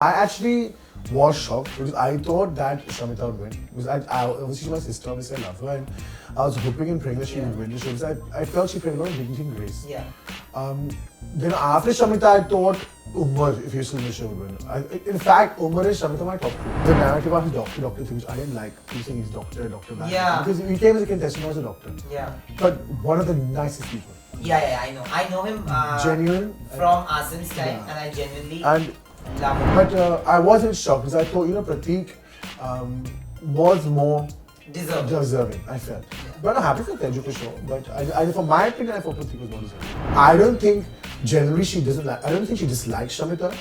I actually was shocked because I thought that Shamita would win. Because obviously she's my sister, obviously I love her, and I was hoping and praying that she would win the show because I felt she played a lot of dignity and grace. Yeah. Then after Shamita, I thought Umar, if he was still in the show, would win. In fact, Umar and Shamita my top two. The narrative of his doctor thing, which I didn't like. He's saying he's doctor. Yeah. Because he came as a contestant, not as a doctor. Yeah. But one of the nicest people. Yeah, I know. I know him Genuine. from Asin's time, Yeah. and I genuinely And love him. But I wasn't shocked because I thought, Prateek was more deserving, I felt. But I'm happy for Teja for sure. But I, for my opinion, I thought Prateek was more deserving. I don't think generally she doesn't like. I don't think she dislikes Shamita.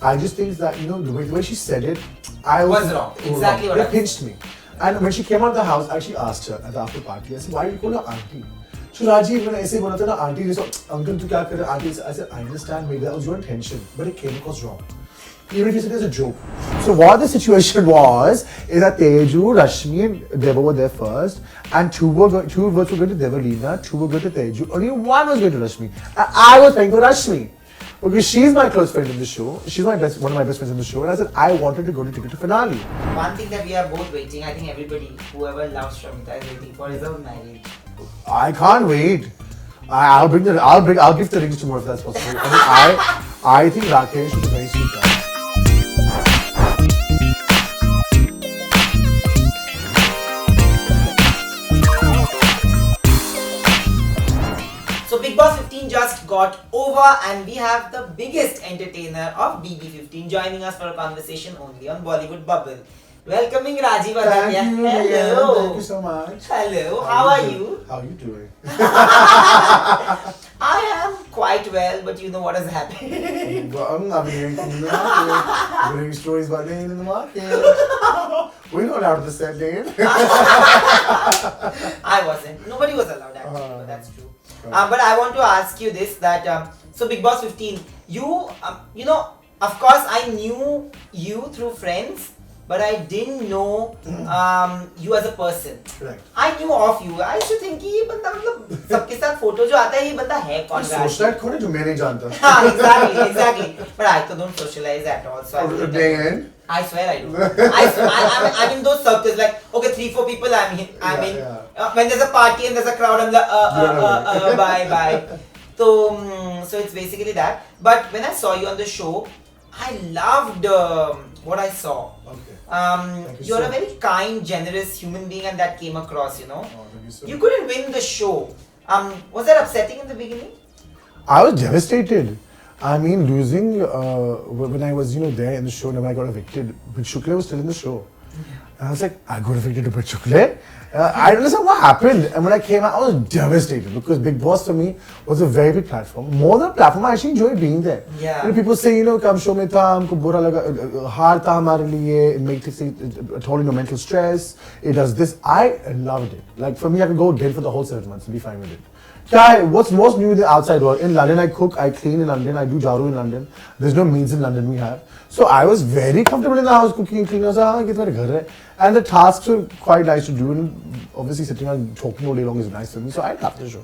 I just think that the way she said it, I was wrong. Exactly what I it pinched me. And when she came out of the house, I actually asked her at the after party. I said, "Why do you call her aunty?" So Rajiv, when I say बोला था ना aunty, they said, "Uncle, तू क्या कर रहा है aunty?" I said, "I understand, maybe that was your intention, but it came across wrong." Even if you said it as a joke. So what the situation was is that Teju, Rashmi and Deva were there first, and two votes were going to Devalina, two were going to Teju, only one was going to Rashmi. And I was paying for Rashmi. Because she's my close friend in the show. She's one of my best friends in the show. And I said, I wanted to go to ticket to finale. One thing that we are both waiting, I think everybody, whoever loves Shamita is waiting for is her marriage. I can't wait. I'll give the rings tomorrow if that's possible. I think Rakesh is a very sweet guy. So Bigg Boss 15 just got over, and we have the biggest entertainer of BB15 joining us for a conversation only on Bollywood Bubble. Welcoming Rajiv Adatia. Thank you. Hello. Thank you so much. Hello. How are you? How are you doing? I am quite well, but you know what has happened. Well, I'm hearing things in the market. I'm hearing stories about Dane in the market. We're not allowed to set Dane. I wasn't. Nobody was allowed actually, but that's true. But I want to ask you this: that so Bigg Boss 15, you of course I knew you through friends, but I didn't know you as a person. Right. I knew of you. I used to think कि ये बंदा मतलब सबके साथ photo जो आता है ये बंदा है कौन? Socialite कौन है जो मैं नहीं जानता? हाँ, exactly. But I don't socialize at all. So I swear I do. I'm in those circles like, okay, 3-4 people I'm in. Yeah. When there's a party and there's a crowd, I'm like, bye. So it's basically that. But when I saw you on the show, I loved what I saw. Okay. You're a very kind, generous human being, and that came across, Oh, thank you so You couldn't win the show. Was that upsetting in the beginning? I was devastated. I mean, losing when I was, there in the show, and when I got evicted, Big Shukla was still in the show. And I was like, I got evicted to Big Shukla? I don't understand what happened. And when I came out, I was devastated because Bigg Boss for me was a very big platform. More than a platform, I actually enjoyed being there. Yeah. People say, kam show mein tha, humko bura laga, hard tha hamare liye, it makes it told mental stress, it does this. I loved it. Like for me, I could go dead for the whole 7 months and be fine with it. What's most new in the outside world? In London, I cook, I clean in London, I do jaru in London. There's no means in London we have. So I was very comfortable in the house cooking and cleaning. I was like, and the tasks were quite nice to do. And obviously sitting and talking all day long is nice for me. So I loved the show.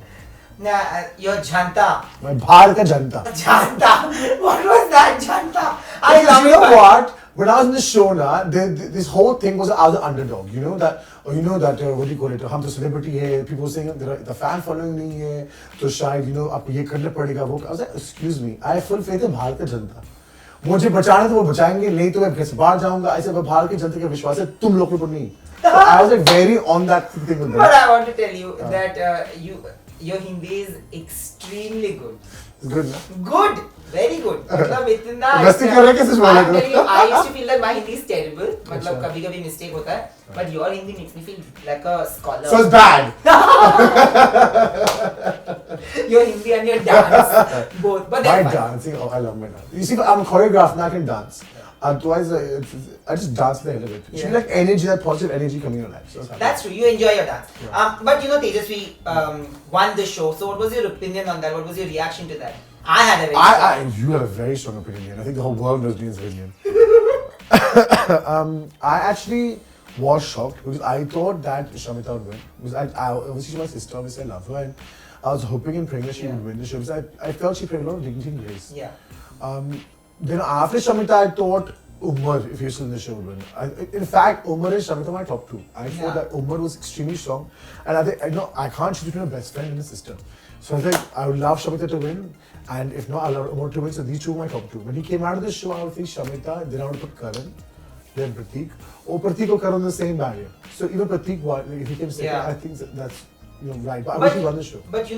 Nah, your janta. My Bhar ka janta. Janta. What was that janta? I love you know what? When I was in the show, this whole thing was I was an underdog. You know that what do you call it? हम तो celebrity है. People saying the fan following नहीं है. तो शायद आपको ये करना पड़ेगा वो. I was like, excuse me, I have full faith in Bharat का जनता. मुझे बचाना तो वो बचाएंगे, नहीं तो मैं कैसे बाहर जाऊंगा. ऐसे भारत की जनता का विश्वास है, तुम लोग को नहीं. So I was like very on that thing with them. But I want to tell you that your Hindi is extremely good. Good, na? Good, very good. मतलब इतना. मस्ती कर रहे कैसे बोला I'm telling you, I used to feel that my Hindi is terrible. मतलब कभी-कभी mistake होता है. But your Hindi makes me feel like a scholar. So it's bad. Your Hindi and your dance, both. But my dancing, I love my dance. You see, I'm a choreographer now, I can dance. Otherwise, I just dance the hell of it. It should be like energy, that positive energy coming in your life. So that's true. You enjoy your dance. Yeah. But Tejaswi won the show. So what was your opinion on that? What was your reaction to that? I had a very strong. You have a very strong opinion. I think the whole world knows Dean's opinion. I actually was shocked because I thought that Shamita would win. Because obviously she's my sister, obviously I love her, and I was hoping and praying that she would win the show because I felt she played a lot of dignity and grace. Yeah. Then after Shamita, I thought Umar, if you're still in the show, in fact, Umar and Shamita are my top two. I thought that Umar was extremely strong, and I think I can't choose between a best friend and a sister. So I think I would love Shamita to win, and if not, I love Umar to win. So these two are my top two. When he came out of the show, I would think Shamita. Then I would put Karan, then Pratik. Or Pratik or Karan in the same barrier. So even Pratik, if he came second, I think that's right. But I wish he won the show. But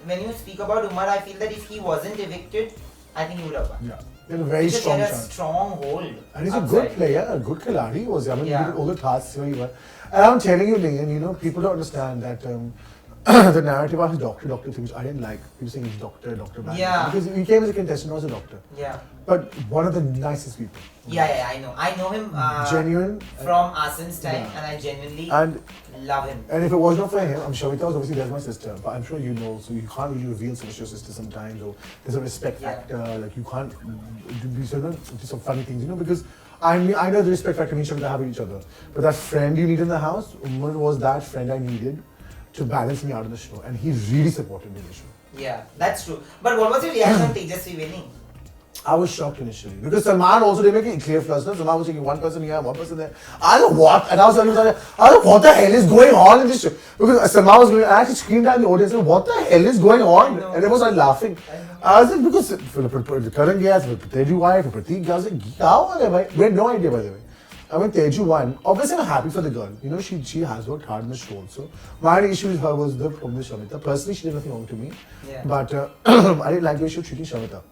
when you speak about Umar, I feel that if he wasn't evicted, I think he would have won. Yeah. He had a very strong chance. Strong hold. And he's a good player, a good khiladi he was. I mean, he did all the tasks very well. And I'm telling you, Lian, people don't understand that the narrative of his doctor thing, which I didn't like. People saying he's doctor. Yeah. Because he came as a contestant, not as a doctor. Yeah. But one of the nicest people. Yeah, I know. I know him genuine from Asin's time, and I genuinely love him. And if it was not for him, I'm sure Shamita was obviously there's my sister, but I'm sure you know, so you can't really reveal so much to your sister sometimes, or there's a respect factor, like you can't do some funny things, because I know the respect factor me and Shamita have with each other, but that friend you need in the house, Umar was that friend I needed to balance me out of the show, and he really supported me in the show. Yeah, that's true. But what was your reaction on Tejaswi winning? I was shocked initially because Salman also they make it clear first. Salman was taking one person here, one person there. I don't know what, and I was like, what the hell is going on in this show? Because Salman was going, I actually screamed out in the audience, what the hell is going on? And everyone started laughing. I was like, because the current guys, Teju wife, Pratik, I was like, we had no idea by the way. I mean, Teju won. Obviously, I'm happy for the girl. She has worked hard in the show also. My issue with her was the problem with Shamita. Personally, she did nothing wrong to me. Yeah. But I didn't like the way she was treating Shamita.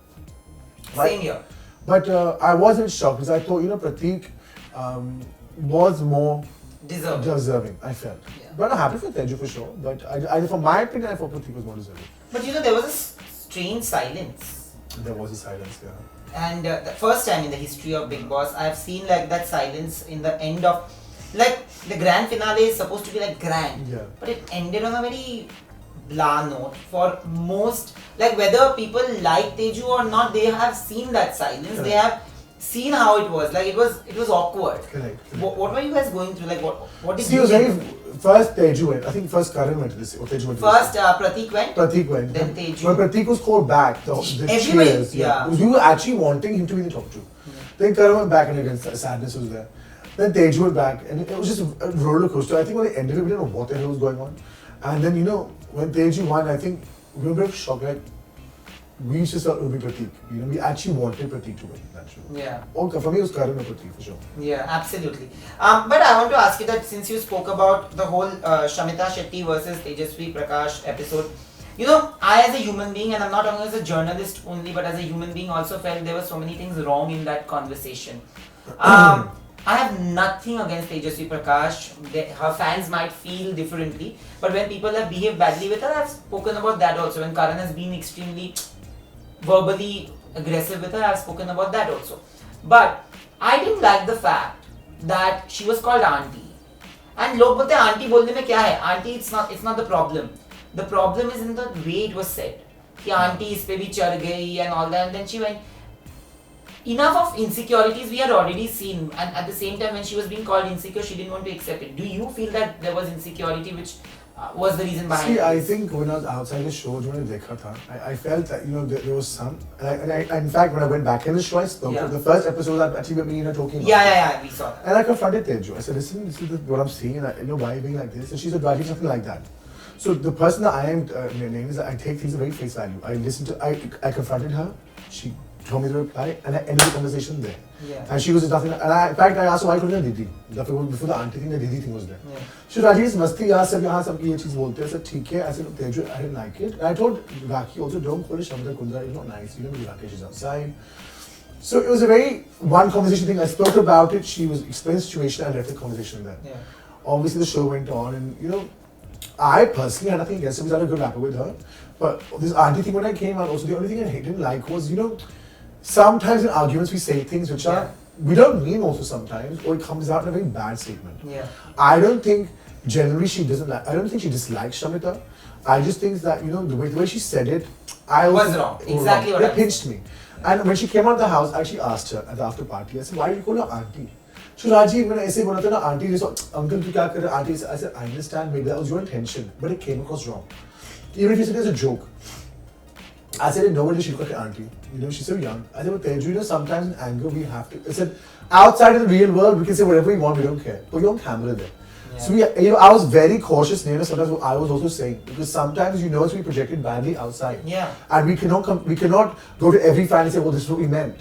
Same here. But I wasn't shocked because I thought, Pratik was more deserving, I felt. Yeah. But I'm happy for Teju for sure. But from my opinion, I thought Pratik was more deserving. But there was a strange silence. There was a silence, yeah. And the first time in the history of Bigg Boss, I have seen that silence in the end of, the grand finale is supposed to be grand. Yeah. But it ended on a very blah note for most, whether people like Teju or not, they have seen that silence. Correct. They have seen how it was. It was awkward. Correct. What were you guys going through? What did you first Teju went. I think first Karan went to this. Or Teju went to first Pratik went. Then Teju. When Pratik was called back, the cheers. Yeah. We were actually wanting him to be in the top two. Then Karan went back and again sadness was there. Then Teju went back and it was just a roller coaster. I think when they ended it, we didn't know what the hell was going on. And then when Teju won, I think we were a bit of shock. We just thought it would be Pratik. We actually wanted Pratik to win that show. Yeah. For me, it was Karan or Pratik for sure. Yeah, absolutely. But I want to ask you that since you spoke about the whole Shamita Shetty versus Tejaswi Prakash episode, I as a human being, and I'm not talking as a journalist only, but as a human being also felt there were so many things wrong in that conversation. I have nothing against Tejaswi Prakash. Her fans might feel differently, but when people have behaved badly with her, I've spoken about that also. When Karan has been extremely verbally aggressive with her, I've spoken about that also. But I didn't like the fact that she was called aunty. And log bolte aunty bolne mein kya hai? Aunty, it's not the problem. The problem is in the way it was said. Ki aunty is pe bhi char gayi and all that, and then she went. Enough of insecurities we had already seen, and at the same time when she was being called insecure, she didn't want to accept it. Do you feel that there was insecurity which was the reason behind it? I think when I was outside the show, I felt that there was some, and I in fact when I went back in the show, I spoke to the first episode that actually me and her talking about. Yeah, we saw that. And I confronted Teju. I said, listen, this is what I'm seeing, and why are you being like this? And she said, why is something like that? So the person that I am name is that I take things at very face value. I confronted her. She told me the reply, and I ended the conversation there. Yeah. And she was just nothing. And in fact, I asked her why couldn't I Didi? Before the auntie thing, the Didi thing was there. Yeah. She said, Rajiv, masti yaar sab yahan sabki ye cheez bolte. I said, theek hai. I said, Teju, I didn't like it. And I told Raki also, don't call it Shamita Kundra. It's not nice. Rakesh is outside. So it was a very one conversation thing. I spoke about it. She was explaining the situation and left the conversation there. Yeah. Obviously, the show went on, and I personally had nothing against her because I had a good rapport with her. But this auntie thing when I came out, also the only thing I didn't like was, sometimes in arguments we say things which we don't mean also sometimes, or it comes out in a very bad statement. Yeah. I don't think generally I don't think she dislikes Shamita. I just think that, the way she said it, I was wrong. Exactly what it pinched me. And when she came out of the house, I actually asked her at the after party, I said, why do you call her auntie? So Rajiv, when I say auntie, they said, uncle, tu kya kar raha? Auntie, I said, I understand, maybe that was your intention, but it came across wrong. Even if you said it as a joke. I said, nobody should look like an auntie. You know, she's so young. I said, but Teju, you know, sometimes in anger we have to. I said, outside in the real world, we can say whatever we want, we don't care. But you're on camera there. Yeah. So we, you know, I was very cautious. You know, sometimes what I was also saying, because sometimes you know it's being projected badly outside. Yeah. And we cannot go to every fan and say, well, this is what we meant.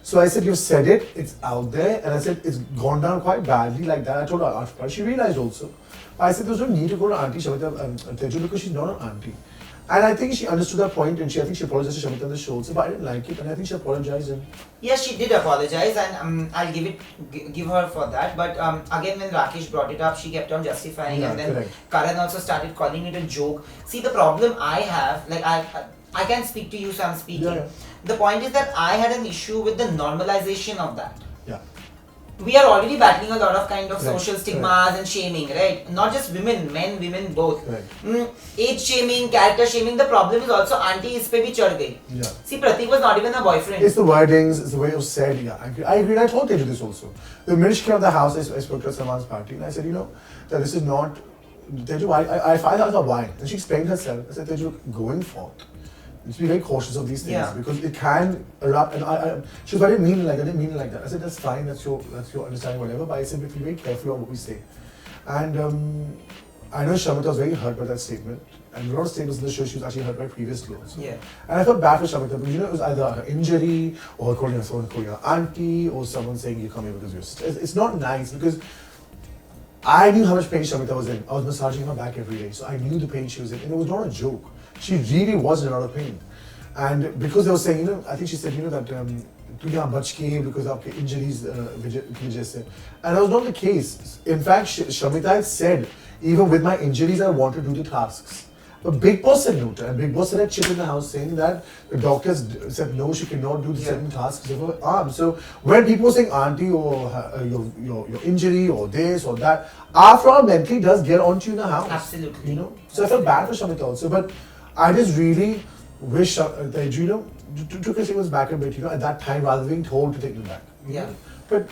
So I said, you've said it, it's out there, and I said, it's gone down quite badly like that. I told her after, she realized also. I said, there's no need to go to Auntie Shamita Teju because she's not an auntie. And I think she understood that point, and I think she apologized to Shamita on the show also, but I didn't like it, and I think she apologized. And yes, she did apologize, and I'll give her for that. But again, when Rakesh brought it up, she kept on justifying, and then correct. Karan also started calling it a joke. See, the problem I have, like I can speak to you, so I'm speaking. Yeah. The point is that I had an issue with the normalization of that. yeah, We are already battling a lot of kind of Correct, social stigmas and shaming, right? Not just women, men, women both. Correct. Age shaming, character shaming. The problem is also auntie is pe bhi chad gayi. yeah. See, Pratik was not even a boyfriend. It's the wordings, it's the way it was said. Yeah, I agree. I told Teju this also. The minute she came out of the house, I spoke to her someone's party, and I said, you know, that this is not. Teju, I find out why. And she explained herself. I said, Teju, going forth, let's be very cautious of these things because it can erupt. And she was, I didn't mean it like that. I didn't mean it like that. I said, that's fine. That's your understanding, whatever. But I said, be very careful on what we say. And I know Shamita was very hurt by that statement. And a lot of statements in the show she was actually hurt by previously also. Yeah. And I felt bad for Shamita because, you know, it was either her injury or calling her auntie or someone saying you come here because you're it's not nice because I knew how much pain Shamita was in. I was massaging her back every day. So I knew the pain she was in. And it was not a joke. She really was in a lot of pain. And because they were saying, you know, I think she said, you know, that tu yahan bach ke hai because of injuries ki wajah se. And that was not the case. In fact, Shamita had said, even with my injuries, I want to do the tasks. But Bigg Boss said no to her. And Bigg Boss said a chip in the house saying that the doctors said no, she cannot do the certain tasks of her arm. So when people were saying auntie or your injury or this or that, after all, mentally does get onto you in the house. Absolutely. You know? So I felt bad for Shamita also. But I just really wish that, you know, took her statements back a bit, you know, at that time rather than being told to take them back. Yeah. Know? But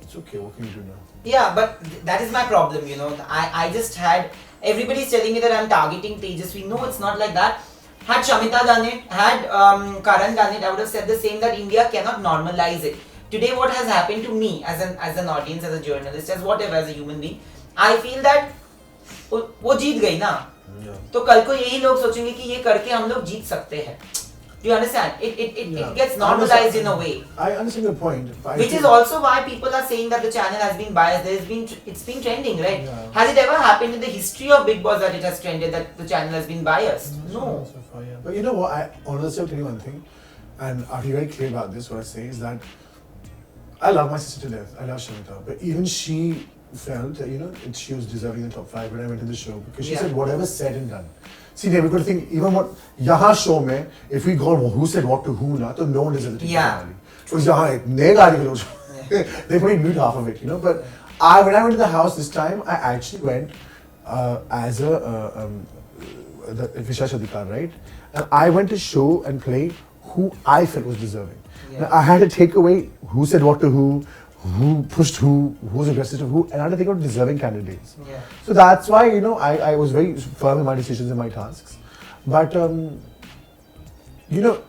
it's okay, what can you do now? Yeah, but that is my problem, you know. I just had, everybody's telling me that I'm targeting Tejaswi. No, it's not like that. Had Shamita done it, had Karan done it, I would have said the same, that India cannot normalize it. Today what has happened to me as an audience, as a journalist, as whatever, as a human being, I feel that वो जीत गई ना, तो कल को यही लोग सोचेंगे कि ये करके हम लोग जीत सकते हैं. Do you understand? It gets normalized in a way. I understand your point. Which is also why people are saying that the channel has been biased. It's been trending, right? Yeah. Has it ever happened in the history of Bigg Boss that it has trended, that the channel has been biased? No. So far, yeah. But you know what? I honestly will tell you one thing, and I'll be very clear about this. What I say is that I love my sister to death. I love Shamita, but even she felt that, you know, she was deserving the top 5 when I went to the show because she said whatever said and done. See, they were going to think even what yaha show mein, if we go who said what to who na, तो no one deserves the top. Because they probably mute half of it, you know. But when I went to the house this time, I actually went as a Vishesh Adhikar, right? And I went to show and play who I felt was deserving. Yeah. Now, I had to take away who said what to who pushed who was aggressive to who, and I had to think of deserving candidates. Yeah. So that's why, you know, I was very firm in my decisions and my tasks. But, you know,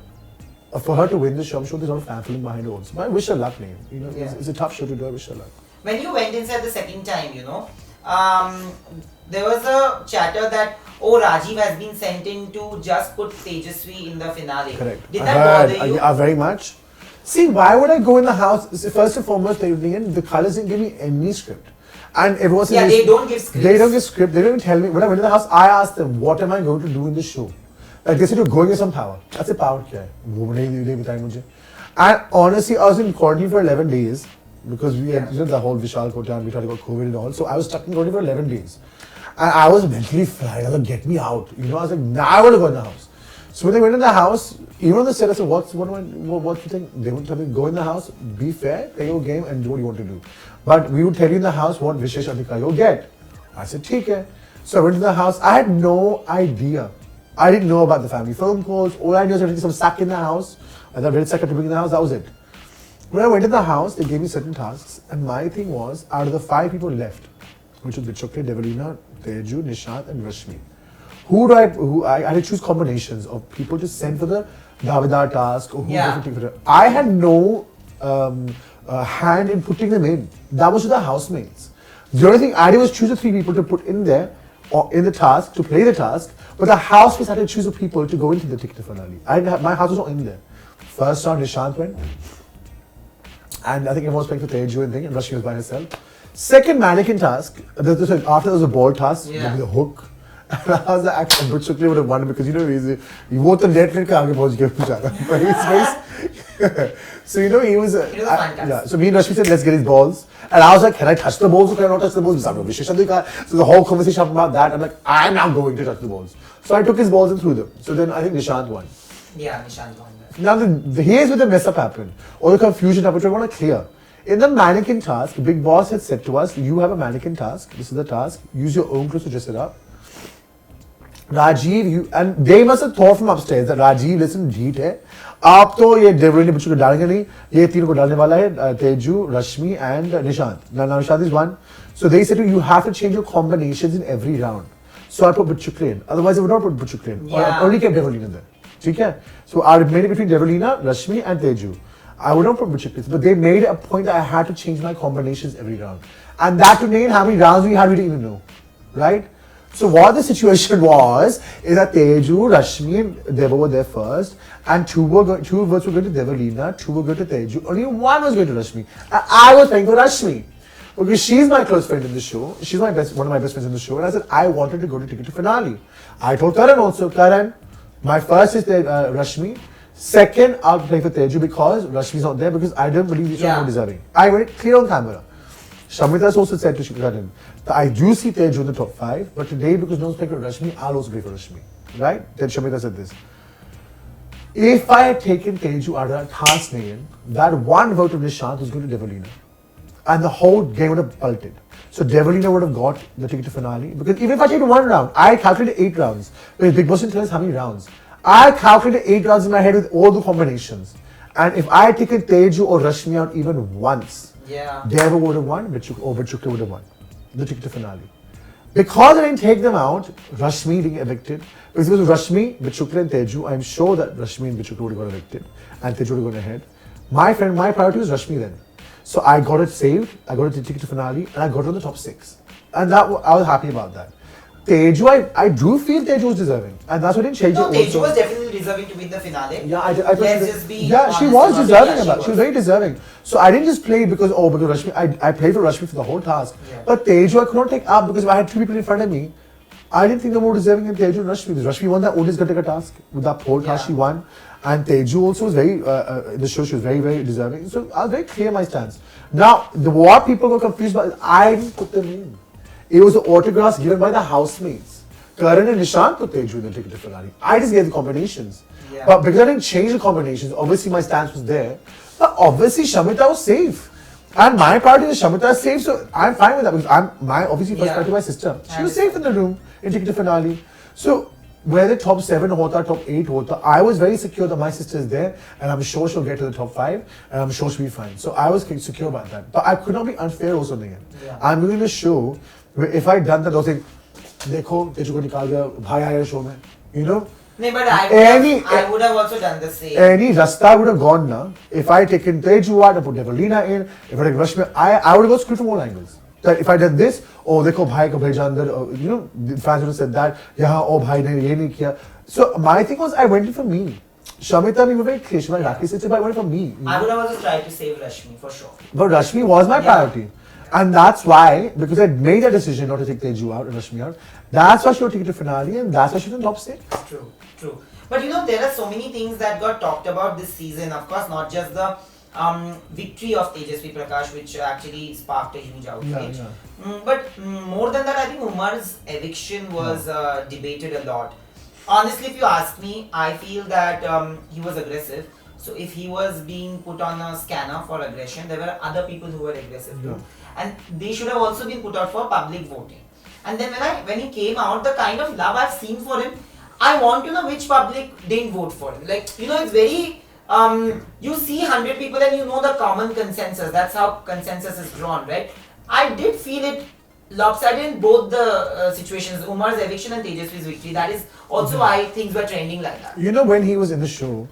for her to win this show, I'm sure there's a lot of fan feeling behind her also. But I wish her luck, name. You know, it's a tough show to do. I wish her luck. When you went inside the second time, you know, there was a chatter that, oh, Rajiv has been sent in to just put Tejaswi in the finale. Correct. Did that bother you? Very much. See, why would I go in the house? First and foremost, the colors didn't give me any script. And everyone said, they don't give scripts. They don't give script. They don't even tell me. When I went to the house, I asked them, what am I going to do in the show? Like they said, you're going with some power. That's a power. And honestly, I was in quarantine for 11 days because we had, you know, the whole Vishal Kota and we tried to got COVID and all. So I was stuck in quarantine for 11 days. And I was mentally fried. I was like, get me out. You know, I was like, nah, I want to go in the house. So when they went in the house, even on the set, I said, what do you think? They would tell me, go in the house, be fair, play your game, and do what you want to do. But we would tell you in the house what Vishesh Adhikar you'll get. I said, theek hai. So I went to the house. I had no idea. I didn't know about the family phone calls. All I knew was everything, some sack in the house. I thought, sack to bring in the house, that was it. When I went to the house, they gave me certain tasks. And my thing was, out of the 5 people left, which was Bichokle, Devalina, Teju, Nishant, and Rashmi, I had to choose combinations of people to send for the Davidar task or who to take for it. I had no hand in putting them in. That was to the housemates. The only thing I did was choose the 3 people to put in there or in the task, to play the task, but the housemates had to choose the people to go into the ticket finale. My house was not in there. First round, Nishant went. And I think everyone was playing for Teju and Rashmi was by herself. Second mannequin task, after there was a ball task, with the hook. And I was like, but Shukla would have won because he wrote the net and so he was so me and Rashmi said, let's get his balls. And I was like, can I touch the balls or can I not touch the balls? So the whole conversation about that, I'm like, I'm now going to touch the balls. So I took his balls and threw them. So then I think Nishant won. Yeah, Nishant won. Now here's where the mess up happened, or the confusion happened, which I want to clear. In the mannequin task, Bigg Boss had said to us, you have a mannequin task, this is the task, use your own clothes to dress it up. Rajiv, and they must have thought from upstairs that Rajiv, listen, jeet hai. आप तो ये development बच्चों को डालेंगे नहीं, ये 3 को डालने वाला है, Teju, Rashmi and Nishant. Now Nishant is 1. So they said to you have to change your combinations in every round. So I put Butchukle in. Otherwise I would not put Butchukle in. Or I only kept Devolina there. Okay? So I made it between Devolina, Rashmi and Teju. I would not put Butchukle, but they made a point that I had to change my combinations every round. And that to name how many rounds we had, we didn't even know. Right? So what the situation was is that Teju, Rashmi and Deva were there first, and 2 votes were going to Devolina, 2 were going to Teju, only 1 was going to Rashmi. And I was paying for Rashmi. Because she's my close friend in the show. She's one of my best friends in the show. And I said, I wanted to go to ticket to finale. I told Karan also, Karan, my first is Rashmi. Second, I'll play for Teju because Rashmi's not there because I don't believe she's more deserving. I made it clear on camera. Shamita also said to Karan that I do see Teju in the top 5, but today because no one's playing for Rashmi, I'll also play for Rashmi. Right? Then Shamita said this. If I had taken Teju out of that task, that 1 vote of Nishant was going to Devolina. And the whole game would have pulted. So Devolina would have got the ticket to finale. Because even if I take 1 round, I calculated 8 rounds. Because Bigg Boss didn't tell us how many rounds. I calculated 8 rounds in my head with all the combinations. And if I had taken Teju or Rashmi out even once, Deva would have won, or Bachukla would have won the ticket to finale. Because I didn't take them out, Rashmi didn't get evicted. Because it was Rashmi, Bachukla and Teju, I'm sure that Rashmi and Bachukla would have got evicted. And Teju would have gone ahead. My priority was Rashmi then. So I got it saved, I got the ticket to finale, and I got it on the top 6. And I was happy about that. Teju, I do feel Teju was deserving. And that's why I didn't change it. No, Teju was definitely deserving to win the finale. Yeah, she was deserving about it. She was very deserving. So I didn't just play because Rashmi, I played for Rashmi for the whole task. Yeah. But Teju I could not take up because I had 2 people in front of me. I didn't think they were more deserving than Teju and Rashmi. Rashmi won that oldest Gataka task. With that whole task she won. And Teju also was very, in the show she was very, very deserving. So I was very clear my stance. Now, what people got confused about is I didn't put them in. It was the autographs given by the housemates. Karan and Nishant put Teju in the ticket to finale. I just gave the combinations. Yeah. But because I didn't change the combinations, obviously my stance was there. But obviously Shamita was safe. And my priority is Shamita is safe, so I'm fine with that because obviously first priority my sister. She was safe in the room in ticket to finale. So whether top 7 hota, top 8 hota, I was very secure that my sister is there and I'm sure she'll get to the top 5 and I'm sure she'll be fine. So I was secure about that. But I could not be unfair also. I'm doing a show where if I'd done that, I was saying, Dekho, Teju ko nikal diya, bhai aaya show mein. You know? No, but I would have also done the same. Any Rasta would have gone now. If I had taken Teju out, I put Devolina in, if I had taken Rashmi, I would have got screwed from all angles. That if I did this, oh, dekho bhai ko bheja andar, you know, the fans would have said that, yeah, oh, bhai ne ye nahi kiya. So my thing was, I went in for me. Shamita, we were very clear. She was like, but I went for me. I would have also tried to save Rashmi for sure. But Rashmi was my priority. And that's why, because I made a decision not to take Teju out and Rashmi out, that's why she would take it to finale and that's why she's in top 6. True. But you know, there are so many things that got talked about this season. Of course, not just the victory of Tejaswi Prakash, which actually sparked a huge outrage. But more than that, I think Umar's eviction was debated a lot. Honestly, if you ask me, I feel that he was aggressive. So if he was being put on a scanner for aggression, there were other people who were aggressive too. And they should have also been put out for public voting. And then when he came out, the kind of love I've seen for him, I want to know which public didn't vote for him. Like, you know, it's very, you see 100 people and you know the common consensus. That's how consensus is drawn, right? I did feel it lopsided in both the situations. Umar's eviction and Tejaswi's victory. That is also why things were trending like that. You know, when he was in the show,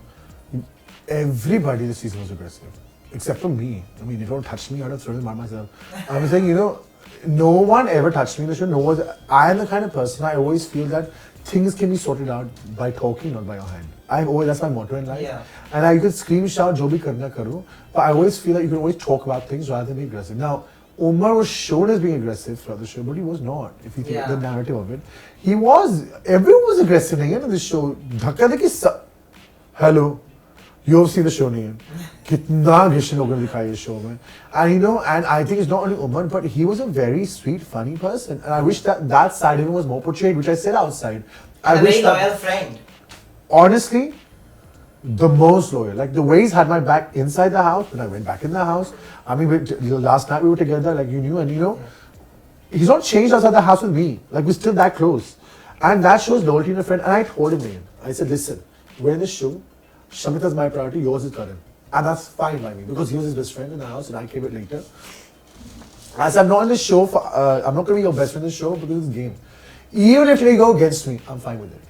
everybody this season was aggressive. Except for me. I mean, if you don't touch me, I'd have thrown him by myself. I was saying, you know, no one ever touched me in the show. No one. I am the kind of person, I always feel that things can be sorted out by talking, not by your hand. That's my motto in life. Yeah. And I could scream, shout, jo bhi karna karo. But I always feel that you can always talk about things rather than be aggressive. Now, Umar was shown as being aggressive throughout the show, but he was not. If you think the narrative of it, he was. Everyone was aggressive in this show. Dhakka dekhi hello, you have seen the show, nahi? Kitna aggression logon ne dikhaya is show mein. And you know, and I think it's not only Umar, but he was a very sweet, funny person. And I wish that side of him was more portrayed, which I said outside. A very loyal friend. Honestly, the most loyal. Like the way he's had my back inside the house, when I went back in the house. I mean, last night we were together, like you knew, and you know, he's not changed outside the house with me. Like we're still that close. And that shows loyalty in a friend. And I told him, I said, listen, we're in this show. Shamita's my priority, yours is Karan. And that's fine by me because he was his best friend in the house and I came it later. I said, I'm not in this show, I'm not going to be your best friend in this show because it's a game. Even if they go against me, I'm fine with it.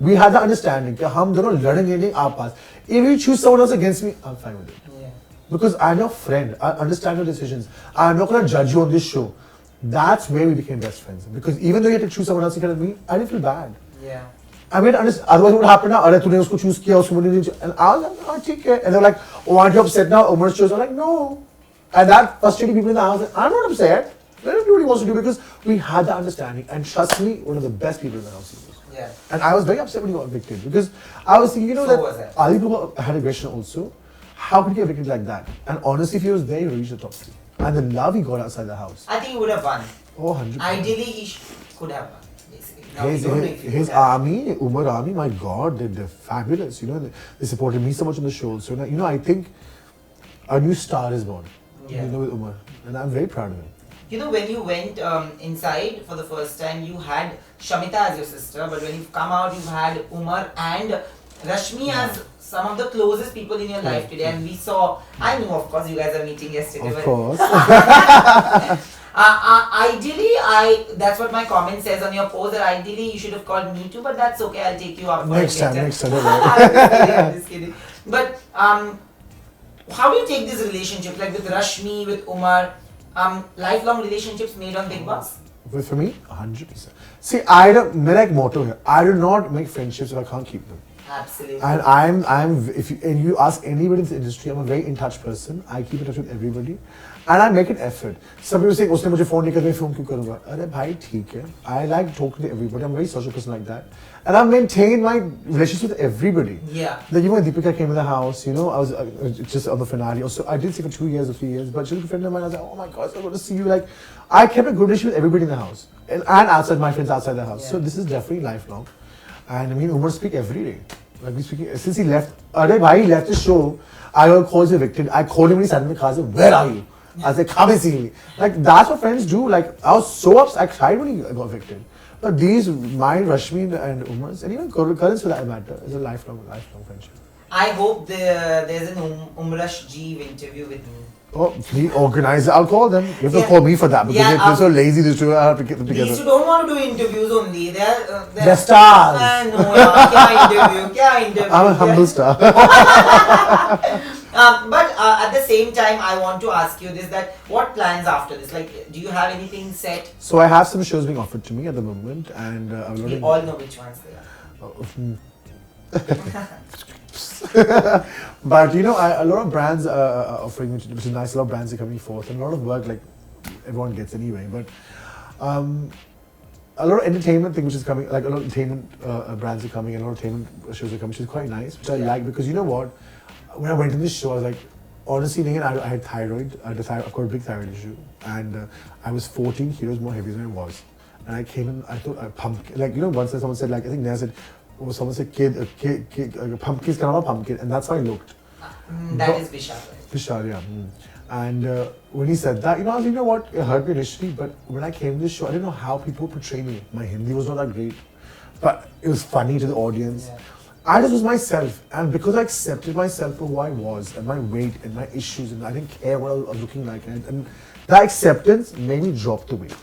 We had the understanding that hum dono ladenge nahi our pass. If you choose someone else against me, I'm fine with it. Yeah. Because I'm your friend, I understand your decisions. I'm not going to judge you on this show. That's where we became best friends. Because even though you had to choose someone else instead of me, I didn't feel bad. Yeah. I mean, otherwise what would happen now? Arey, tune usko choose kiya, usko nahi choose. And I was like, oh, theek hai. And they're like, oh, aren't you upset now? Umar's choice. I'm like, no. And that frustrated people in the house. I'm not upset. Let him do what he wants to do because we had the understanding. And trust me, one of the best people in the house. Yeah. And I was very upset when he got evicted because I was thinking, you know, that Ali Baba had aggression also. How could he get evicted like that? And honestly, if he was there, he would reach the top 3. And the love he got outside the house. I think he would have won. Oh, 100%. Ideally, he could have won. Now, his army, Umar army, my God, they're fabulous. You know, they supported me so much on the show. So, you know, I think a new star is born. Yeah. You know, with Umar. And I'm very proud of him. You know, when you went inside for the first time, you had Shamita as your sister, but when you've come out, you've had Umar and Rashmi as some of the closest people in your life today. And we saw, I knew, of course, you guys are meeting yesterday. Of course. Ideally, that's what my comment says on your post, that ideally you should have called me too, but that's okay, I'll take you up for next it time, later. next time. I'm just kidding. But how do you take this relationship, like with Rashmi, with Umar, lifelong relationships made on Bigg Boss? For me, 100%. See, I don't, my motto here, I do not make friendships if I can't keep them. Absolutely. And if you ask anybody in the industry, I'm a very in-touch person. I keep in touch with everybody. And I make an effort. Some people say, उसने मुझे phone नहीं किया, मैं phone क्यों करूँगा? अरे भाई ठीक है. I like talking to everybody. I'm a very social person like that. And I've maintained my relationship with everybody. Yeah. Like even when Deepika came to the house, you know, I was just on the finale. Also, I didn't see for 2 years or 3 years, but she was a friend of mine. I was like, oh my God, I want to see you. Like, I kept a good relationship with everybody in the house. And outside, my friends outside the house. Yeah. So this is definitely lifelong. And I mean, Umar speak every day. Like we speaking since he left. Arey bhai, he left the show. I got calls evicted. I called him when he sat in the car. I said, "Where are you?" I was like, "Come and see me." Like that's what friends do. Like I was so upset. I cried when he got evicted. But these, mine, Rashmi and Umar's, and even Karan's for that matter, is a lifelong friendship. I hope there's an Umrash Jeev interview with me. Oh, please organize it. I'll call them. You have to call me for that because they're so lazy. These two have to get them together. These two don't want to do interviews only. They're stars. No, kya interview? I'm a humble star. But at the same time, I want to ask you this: that what plans after this? Like, do you have anything set? So I have some shows being offered to me at the moment, and We all know which ones they are. But you know, a lot of brands are offering, which is nice. A lot of brands are coming forth, and a lot of work like everyone gets anyway. But a lot of entertainment thing which is coming, like a lot of entertainment brands are coming, and a lot of entertainment shows are coming, which is quite nice, which I like because you know what, when I went to this show, I was like, honestly, I had thyroid. I've got a big thyroid issue, and I was 14 kilos more heavy than I was, and I came in. I thought I pumpkin, like you know, once someone said, like I think Naya said. Or someone said pumpkin's kind of a pumpkin, and that's how I looked. That is Vishal. Vishal, yeah. And when he said that, you know, I was like, you know what, it hurt me initially, but when I came to this show, I didn't know how people would portray me. My Hindi was not that great, but it was funny to the audience. Yeah. I just was myself, and because I accepted myself for who I was, and my weight, and my issues, and I didn't care what I was looking like, and that acceptance made me drop the weight.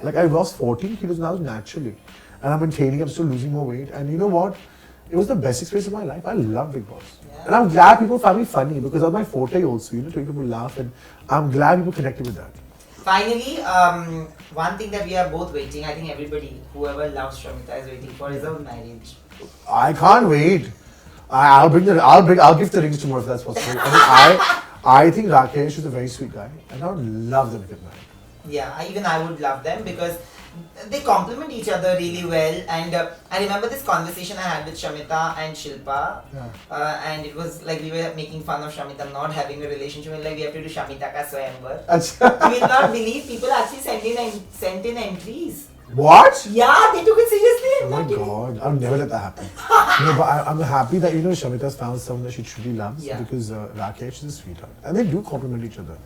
Like I lost 14 kilos now naturally, and I'm maintaining. I'm still losing more weight, and you know what? It was the best experience of my life. I love Bigg Boss, and I'm glad people find me funny because that's my forte also. You know, to make people laugh, and I'm glad people connected with that. Finally, one thing that we are both waiting, I think everybody, whoever loves Shamita is waiting for, is our marriage. I can't wait. I'll give the rings tomorrow if that's possible. I think Rakesh is a very sweet guy, and I would love them to get married. Yeah, even I would love them because they complement each other really well. And I remember this conversation I had with Shamita and Shilpa, and it was like we were making fun of Shamita not having a relationship. And like we have to do Shamita ka Swayamvar. You will not believe people actually sent in entries. What? Yeah, they took it seriously. Oh my god, I'll never let that happen. No, but I'm happy that Shamita's found someone that she truly loves because Rakesh is a sweetheart, and they do complement each other.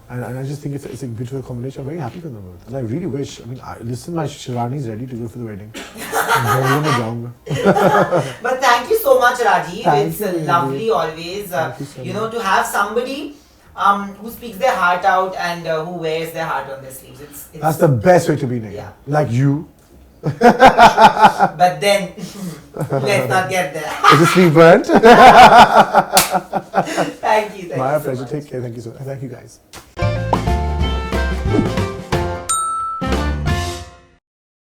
And I just think it's a beautiful combination. I'm very happy for them both. And I really wish, listen, my Shivani is ready to go for the wedding. But thank you so much, Rajiv. Thank it's you, lovely always, so to have somebody who speaks their heart out and who wears their heart on their sleeves. That's the best way to be, Nega. Yeah. Like you. But then, let's not get there. Is the sleeve burnt? Thank you. My So pleasure. much. Take care. Thank you so much. Thank you guys.